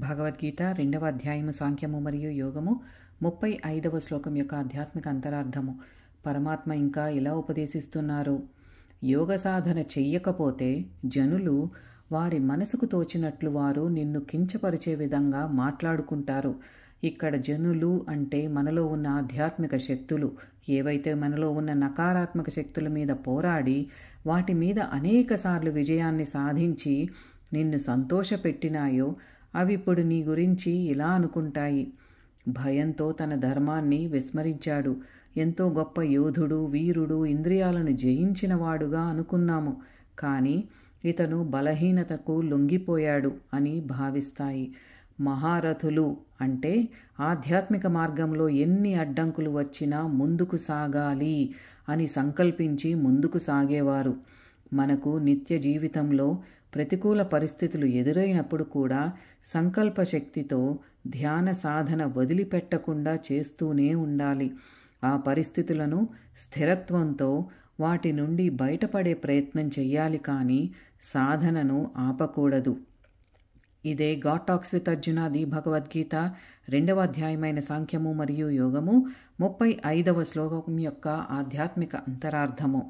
భగవద్గీత 2వ అధ్యాయము సాంఖ్యము మరియు యోగము 35వ శ్లోకం యొక్క ఆధ్యాత్మిక అంతరార్థము. పరమాత్మ ఇంకా ఇలా ఉపదేశిస్తున్నారు. యోగ సాధన చెయ్యకపోతే జనులు వారి మనసుకు తోచినట్లు వారు నిన్ను కించపరిచే విధంగా మాట్లాడుకుంటారు. ఇక్కడ జనులు అంటే మనలో ఉన్న ఆధ్యాత్మిక శక్తులు, ఏవైతే మనలో ఉన్న నకారాత్మక శక్తుల మీద పోరాడి వాటి మీద అనేకసార్లు విజయాన్ని సాధించి నిన్ను సంతోషపెట్టినాయో అవి ఇప్పుడు నీ గురించి ఇలా అనుకుంటాయి. భయంతో తన ధర్మాన్ని విస్మరించాడు. ఎంతో గొప్ప యోధుడు, వీరుడు, ఇంద్రియాలను జయించినవాడుగా అనుకున్నాము. కానీ ఇతను బలహీనతకు లొంగిపోయాడు అని భావిస్తాయి. మహారథులు అంటే ఆధ్యాత్మిక మార్గంలో ఎన్ని అడ్డంకులు వచ్చినా ముందుకు సాగాలి అని సంకల్పించి ముందుకు సాగేవారు. మనకు నిత్య జీవితంలో ప్రతికూల పరిస్థితులు ఎదురైనప్పుడు కూడా సంకల్ప శక్తితో ధ్యాన సాధన వదిలిపెట్టకుండా చేస్తూనే ఉండాలి. ఆ పరిస్థితులను స్థిరత్వంతో వాటి నుండి బయటపడే ప్రయత్నం చెయ్యాలి, కానీ సాధనను ఆపకూడదు. ఇదే God talks with Arjuna the Bhagavad Gita 2వ అధ్యాయమైన సాంఖ్యము మరియు యోగము 35వ శ్లోకం యొక్క ఆధ్యాత్మిక అంతరార్థము.